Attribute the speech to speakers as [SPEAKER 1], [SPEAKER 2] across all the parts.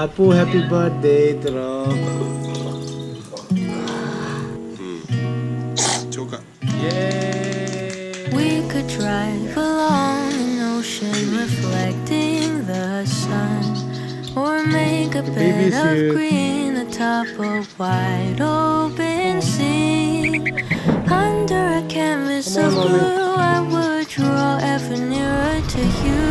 [SPEAKER 1] Apu, happy birthday, Tro.
[SPEAKER 2] Joker.
[SPEAKER 1] Yay!
[SPEAKER 3] We could drive along an ocean reflecting the sun, or make a
[SPEAKER 1] baby's
[SPEAKER 3] bed
[SPEAKER 1] here.
[SPEAKER 3] of green atop a wide open sea. Under a canvas
[SPEAKER 1] Come on,
[SPEAKER 3] of
[SPEAKER 1] mommy.
[SPEAKER 3] blue, I would draw ever nearer to you.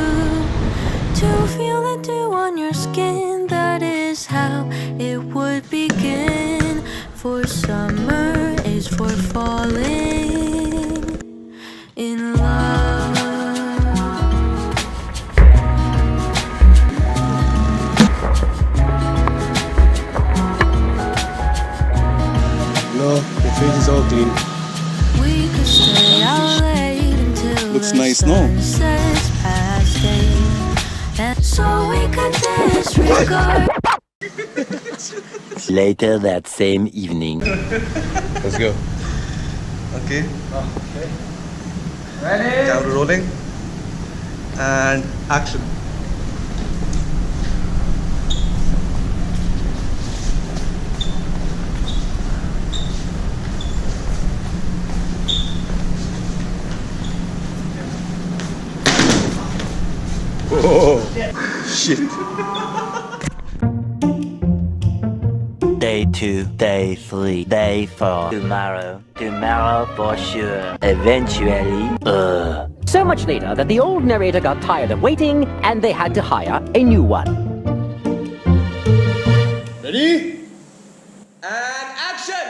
[SPEAKER 3] To feel the dew on your skin, that is how it would begin. For summer is for falling in love.
[SPEAKER 1] No, the face is all clean.
[SPEAKER 3] We could stay out late until
[SPEAKER 2] Looks
[SPEAKER 3] the
[SPEAKER 2] nice, no?
[SPEAKER 3] sun sets past 8. And so we could disregard.
[SPEAKER 4] Later that same evening.
[SPEAKER 1] Let's go.
[SPEAKER 2] Okay. Ready? Camera rolling. And action.
[SPEAKER 1] Oh,
[SPEAKER 2] Shit.
[SPEAKER 4] Day 2, day 3, day 4. Tomorrow for sure. Eventually,
[SPEAKER 5] So much later that the old narrator got tired of waiting and they had to hire a new one.
[SPEAKER 1] ready?
[SPEAKER 2] And action.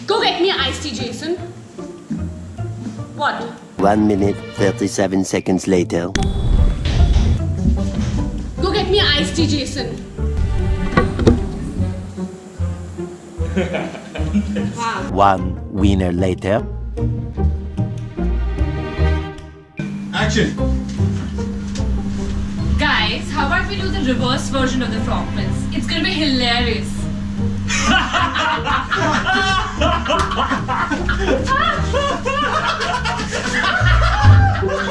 [SPEAKER 6] Go get me an iced tea, Jason. What?
[SPEAKER 4] 1 minute, 37 seconds later.
[SPEAKER 6] Go get me an iced tea, Jason. Wow.
[SPEAKER 4] 1 winner later.
[SPEAKER 2] Action.
[SPEAKER 6] Guys, how about we do the reverse version of the Frog Prince? It's gonna be hilarious.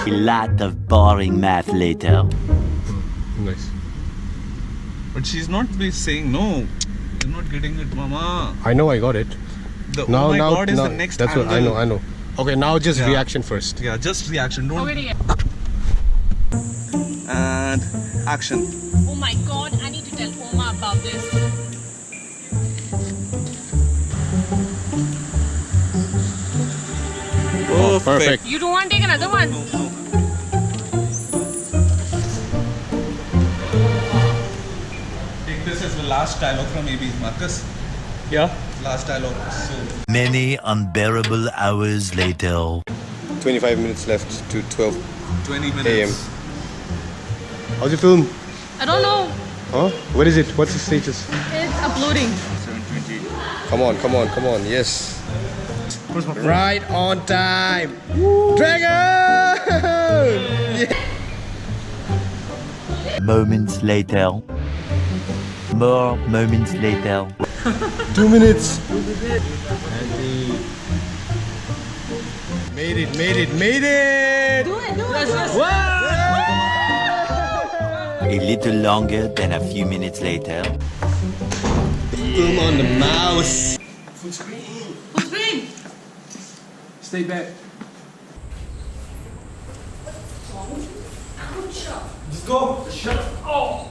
[SPEAKER 4] A lot of boring math later.
[SPEAKER 1] Nice.
[SPEAKER 2] But she's not saying no. You're not getting it, Mama.
[SPEAKER 1] I know I got it.
[SPEAKER 2] The
[SPEAKER 1] Now,
[SPEAKER 2] oh my
[SPEAKER 1] now,
[SPEAKER 2] God is
[SPEAKER 1] now,
[SPEAKER 2] the next
[SPEAKER 1] that's
[SPEAKER 2] angle.
[SPEAKER 1] what I know. Okay, now just
[SPEAKER 2] Yeah.
[SPEAKER 1] reaction first.
[SPEAKER 2] Yeah, just reaction. Don't.
[SPEAKER 6] Okay.
[SPEAKER 2] And action.
[SPEAKER 6] Oh my god, I need to tell Oma about this.
[SPEAKER 1] Oh, perfect.
[SPEAKER 6] You don't want to take another one?
[SPEAKER 2] No, no. Take this as the last dialogue from AB Marcus.
[SPEAKER 1] Yeah.
[SPEAKER 2] Last dialogue. So
[SPEAKER 4] Many unbearable hours later.
[SPEAKER 1] 25 minutes left to 12
[SPEAKER 2] 20 minutes.
[SPEAKER 1] a.m. How's your film?
[SPEAKER 6] I don't know.
[SPEAKER 1] Huh? What is it? What's the status?
[SPEAKER 6] It's uploading.
[SPEAKER 2] 7:20.
[SPEAKER 1] Come on, come on, come on. Yes. Right on time. Dragon!
[SPEAKER 4] Moments later. More moments later.
[SPEAKER 1] 2 minutes. Made it, made it, made it!
[SPEAKER 6] Do it.
[SPEAKER 4] A little longer than a few minutes later.
[SPEAKER 1] Film on the mouse.
[SPEAKER 6] Full screen.
[SPEAKER 1] Stay back. Just go. Shut up. Oh.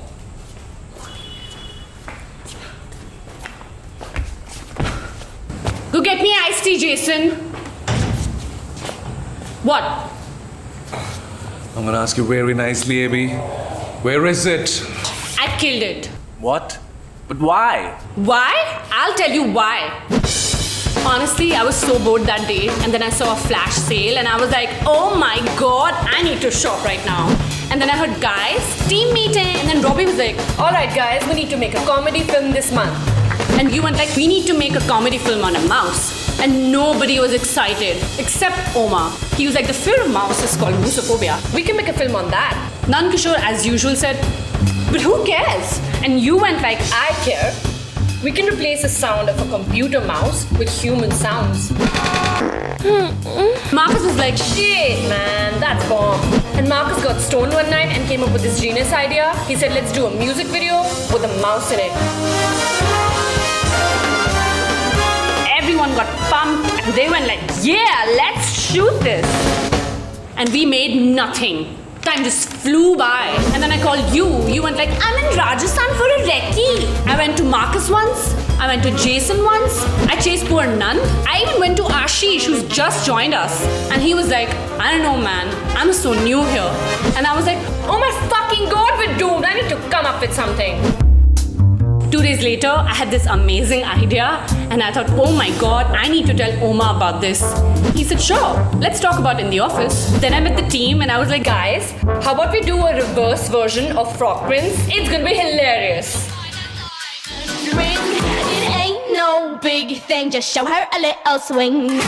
[SPEAKER 6] Go get me an iced tea, Jason. What?
[SPEAKER 7] I'm gonna ask you very nicely, AB. Where is it?
[SPEAKER 6] I killed it.
[SPEAKER 7] What? But why?
[SPEAKER 6] Why? I'll tell you why. Honestly, I was so bored that day, and then I saw a flash sale, and I was like, oh my god, I need to shop right now. And then I heard, guys, team meeting, and then Robbie was like, alright guys, we need to make a comedy film this month. And you went like, we need to make a comedy film on a mouse. And nobody was excited, except Oma. He was like, the fear of mouse is called musophobia. We can make a film on that. Nan Kishore, as usual, said, but who cares? And you went like, I care. We can replace the sound of a computer mouse with human sounds. Marcus was like, shit, man, that's bomb. And Marcus got stoned one night and came up with this genius idea. He said, let's do a music video with a mouse in it. Everyone got pumped and they went like, yeah, let's shoot this. And we made nothing. Time just flew by. And then I called you. You went like, I'm in Rajasthan for a recce. I went to Marcus once. I went to Jason once. I chased poor Nan. I even went to Ashish, who's just joined us. And he was like, I don't know, man. I'm so new here. And I was like, oh my fucking God, we're doomed. I need to come up with something. 2 days later, I had this amazing idea and I thought, oh my God, I need to tell Oma about this. He said, sure, let's talk about it in the office. Then I met the team and I was like, guys, how about we do a reverse version of Frog Prince? It's gonna be hilarious.
[SPEAKER 8] It ain't no big thing, just show her a little swing.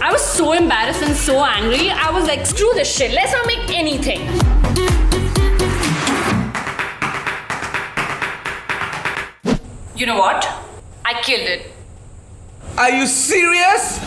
[SPEAKER 6] I was so embarrassed and so angry. I was like, screw this shit. Let's not make anything. You know what? I killed it.
[SPEAKER 7] Are you serious?